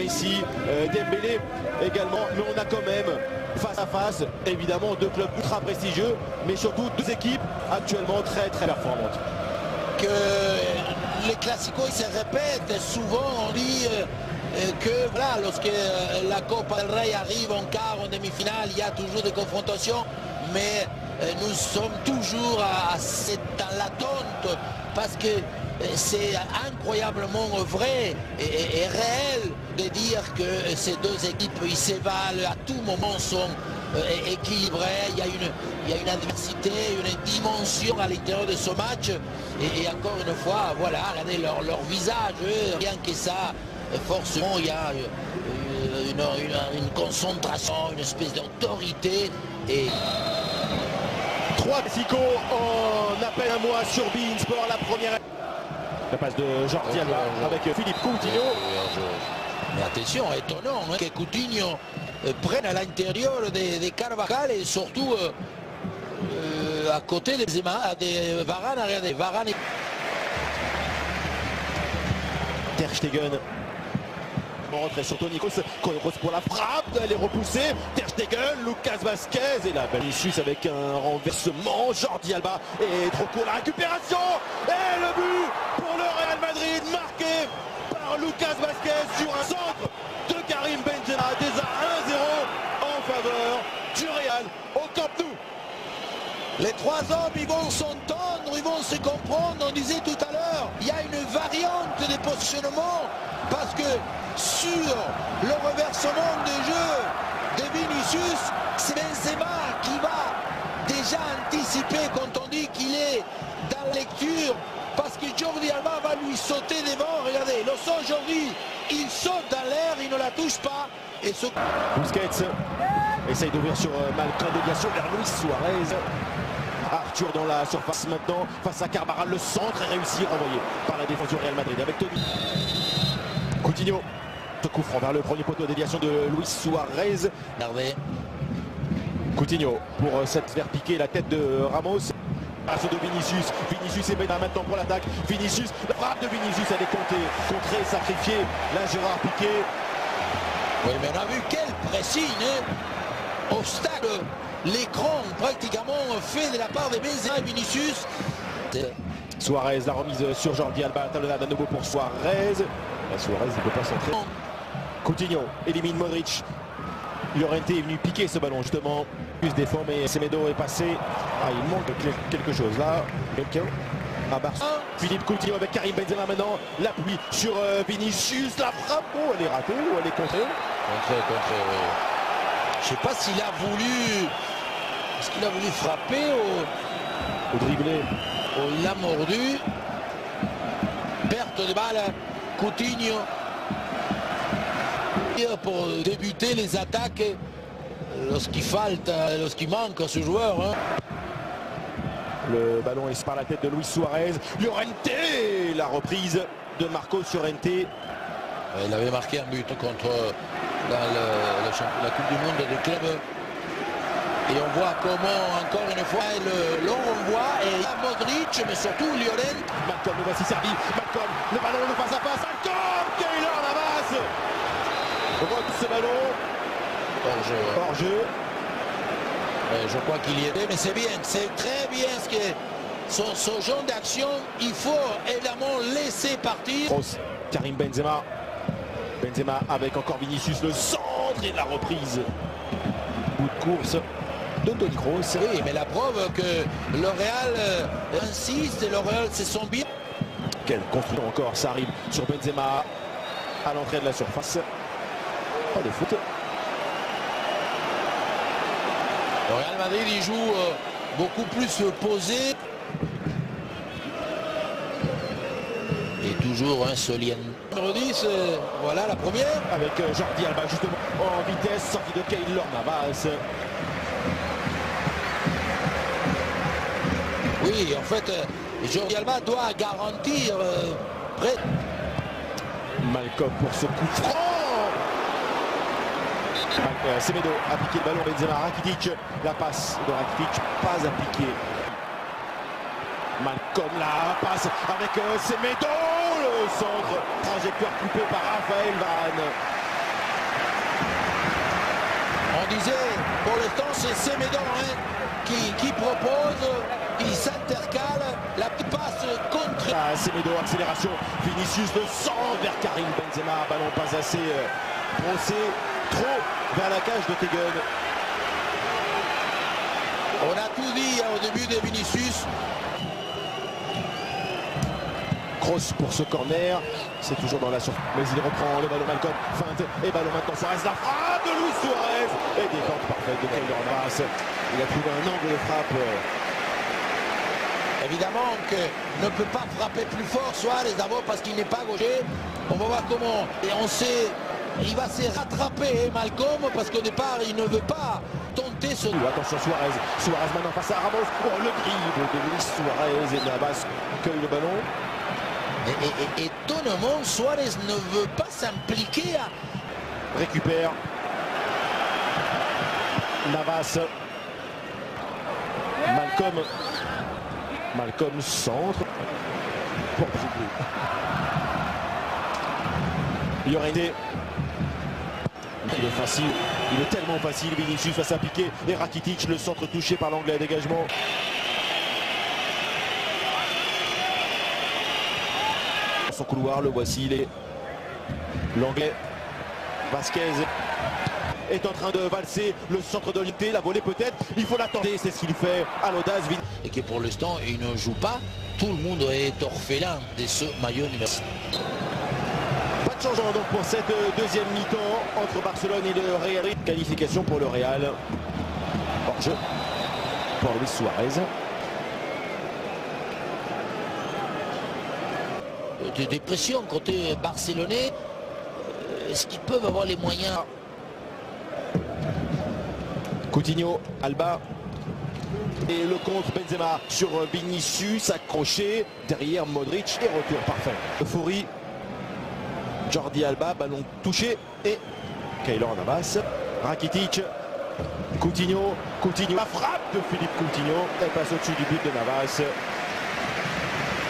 Messi, Dembélé également, mais on a quand même face à face, évidemment, deux clubs ultra prestigieux, mais surtout deux équipes actuellement très performantes. Que les classicos se répètent souvent, on dit que voilà, lorsque la Copa del Rey arrive en quart, en demi-finale, il y a toujours des confrontations, mais nous sommes toujours dans l'attente parce que c'est incroyablement vrai et réel de dire que ces deux équipes ils se valent, à tout moment sont équilibrées, il y a une adversité, une dimension à l'intérieur de ce match et encore une fois, voilà, regardez leur visage, rien que ça, forcément il y a une concentration, une espèce d'autorité et... 3 Mexico en appel à moi sur beIN Sport, la première. La passe de Jordi Alba avec Philippe Coutinho. Mais attention, étonnant que Coutinho prenne à l'intérieur de Carvajal et surtout à côté de Varane. Regardez, Varane. Ter Stegen. Rentrée sur Toni Kroos pour la frappe, elle est repoussée. Ter Stegen, Lucas Vazquez et là Vinicius avec un renversement. Jordi Alba et trop court la récupération et le but pour le Real Madrid marqué par Lucas Vazquez sur un centre de Karim Benzema. Déjà 1-0 en faveur du Real au Camp Nou. Les trois hommes, ils vont s'entendre, ils vont se comprendre. On disait tout à l'heure, il y a une variante de positionnement parce que sur le reversement de jeu de Vinicius, c'est Benzema qui va déjà anticiper quand on dit qu'il est dans la lecture parce que Jordi Alba va lui sauter devant. Regardez, le son aujourd'hui, il saute dans l'air, il ne la touche pas. Et ce... Busquets essaye d'ouvrir sur Malcolm, déviation vers Luis Suarez. Arthur dans la surface maintenant face à Carvajal, le centre est réussi, renvoyé par la défense du Real Madrid avec Toni. Coutinho, ce coup franc vers le premier poteau, déviation de Luis Suarez. Hervé. Coutinho pour cette faire piquer la tête de Ramos. Passe de Vinicius, Vinicius est maintenant pour l'attaque. Vinicius, la frappe de Vinicius, elle est contrée, sacrifiée. Là Gérard Piqué. Oui, mais on a vu quel pressing, hein, au stade. L'écran pratiquement fait de la part de Benzema et Vinicius. Suarez, la remise sur Jordi Alba, talonnade à nouveau pour Suarez. Là, Suarez ne peut pas centrer. Coutinho élimine Modric. Llorente est venu piquer ce ballon justement. Plus défend mais Semedo est passé. Ah, il manque quelque chose là. Quelqu'un à Barça. Philippe Coutinho avec Karim Benzema maintenant. L'appui sur Vinicius. La frappe. Oh, elle est ratée ou elle est contrée. Contrée, oui. Je ne sais pas s'il a voulu... Est-ce qu'il a voulu frapper au dribblé? Il l'a mordu. Perte de balle. Coutinho. Pour débuter les attaques lorsqu'il manque à ce joueur. Hein. Le ballon est par la tête de Luis Suarez. Llorente, la reprise de Marcos Llorente. Il avait marqué un but contre la Coupe du Monde des clubs. Et on voit comment, encore une fois, le renvoie et Modric, mais surtout Llorente. Malcolm le voici servi. Malcolm, le ballon, le face à face. Malcolm, Keylor Navas. On voit tout ce ballon. Hors-jeu. Je crois qu'il y était, mais c'est bien, c'est très bien ce que ce genre d'action, il faut évidemment laisser partir. Karim Benzema. Benzema avec encore Vinicius, le centre et la reprise. Bout de course de Toni Kroos. Oui, mais la preuve que le Real insiste et le Real se sent bien. Quelle construction encore, ça arrive sur Benzema à l'entrée de la surface. Pas de faute. Le Real Madrid il joue beaucoup plus posé. Et toujours un Solien. Numéro 10, voilà la première. Avec Jordi Alba justement en vitesse, sortie de Keylor Navas. Oui, en fait, Jordi Alba doit garantir près. Malcolm pour ce coup franc. Semedo a piqué le ballon, Benzema, Rakitic, la passe de Rakitic, pas appliquée. Malcolm la passe avec Semedo, le centre, trajectoire coupée par Raphaël Varane. On disait, pour l'instant, c'est Semedo qui propose, il s'intercale, la petite passe contre. Semedo, accélération, Vinicius le centre vers Karim Benzema, ballon pas assez brossé, trop vers la cage de Tegen. On a tout dit au début de Vinicius. Kroos pour ce corner, c'est toujours dans la surface, mais il reprend le ballon, Malcolm, feinte, et ballon maintenant, Suarez, la frappe de Luis Suarez, et détente parfaite de Keylor Navas. Il a trouvé un angle de frappe. Évidemment que ne peut pas frapper plus fort Suarez, d'abord parce qu'il n'est pas gaucher. On va voir comment. Et on sait, il va se rattraper Malcolm, parce qu'au départ il ne veut pas tenter ce. Attention Suarez, Suarez maintenant face à Ramos. Oh, le dribble de Luis Suarez et Navas cueille le ballon. Et étonnamment, Suarez ne veut pas s'impliquer à. Récupère. Navas. Malcolm centre. Pour dribbler. Il y aurait été. Il est facile. Il est tellement facile. Vinicius va s'appliquer. Et Rakitic, le centre touché par l'anglais à dégagement. Son couloir, le voici, l'anglais Vasquez est en train de valser le centre de l'unité, la volée peut-être, il faut l'attendre, c'est ce qu'il fait à l'audace. Et que pour l'instant il ne joue pas, tout le monde est orphelin de ce maillot numéro 6. Pas de changement donc pour cette deuxième mi-temps entre Barcelone et le Real. Qualification pour le Real, hors-jeu pour Luis Suarez. Des pressions côté barcelonais, est-ce qu'ils peuvent avoir les moyens? Coutinho, Alba et le contre Benzema sur Vinicius, accroché derrière Modric et retour parfait. Euphorie, Jordi Alba, ballon touché et Keylor Navas, Rakitic, Coutinho, la frappe de Philippe Coutinho, elle passe au-dessus du but de Navas.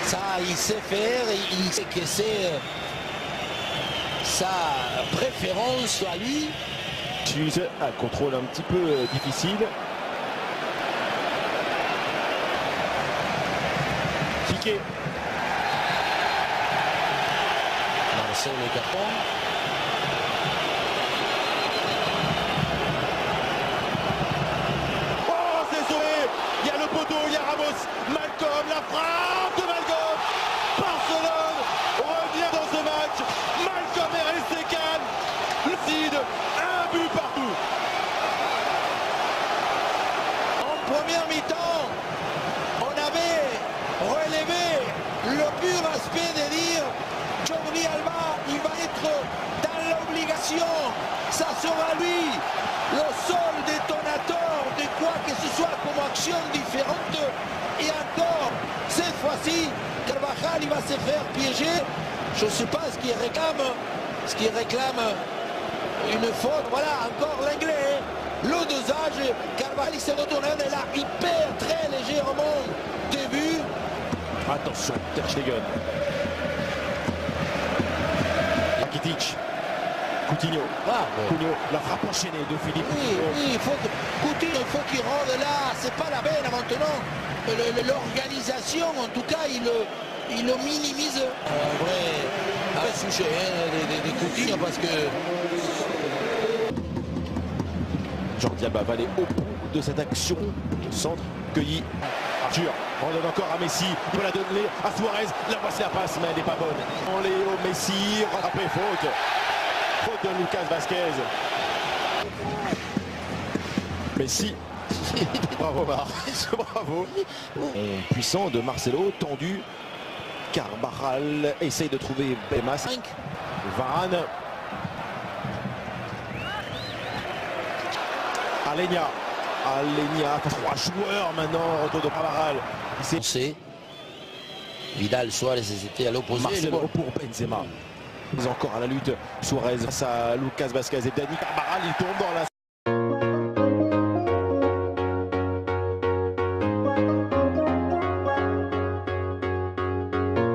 Ça, il sait faire, il sait que c'est sa préférence à lui. Un contrôle un petit peu difficile. Piqué. Marcel le carton. Oh, c'est sauvé. Il y a le poteau, il y a Ramos. Malcolm, la frappe de Malcolm. Barcelone revient dans ce match. Malcolm est resté calme. Lucide, un but partout. En première mi-temps, on avait relevé le pur aspect de dire Jordi Alba, il va être dans l'obligation. Ça sera lui le seul détonateur de quoi que ce soit comme action différente. Et encore, cette fois-ci, Carvajal il va se faire piéger. Je ne sais pas ce qu'il réclame une faute. Voilà, encore l'anglais. Le dosage, Carvajal s'est retourné et là, il perd très légèrement début. Attention, Ter Stegen. Rakitic. Coutinho. Coutinho, la frappe enchaînée de Philippe. Oui, il faut que Coutinho, il faut qu'il rende là. C'est pas la peine maintenant. L'organisation, en tout cas, il le minimise. En vrai, souché des Coutinho parce que. Jordi Alba va aller au bout de cette action. Le centre cueilli. Arthur, on donne encore à Messi. Il va la donner à Suarez. La voici la passe, mais elle n'est pas bonne. On est au Messi. Rattrapé, faute. Faute de Lucas Vasquez. Messi. Bravo Mar. Bravo. Puissant de Marcelo, tendu. Carvajal essaye de trouver Bemas. Varane. Alenia. 3 joueurs maintenant, retour de Carvajal. On sait. Vidal, Suarez, c'était à l'opposé. Marcelo pour Benzema. Ils sont encore à la lutte. Suarez face à Lucas Vasquez et Dani Carvajal. Il tombe dans la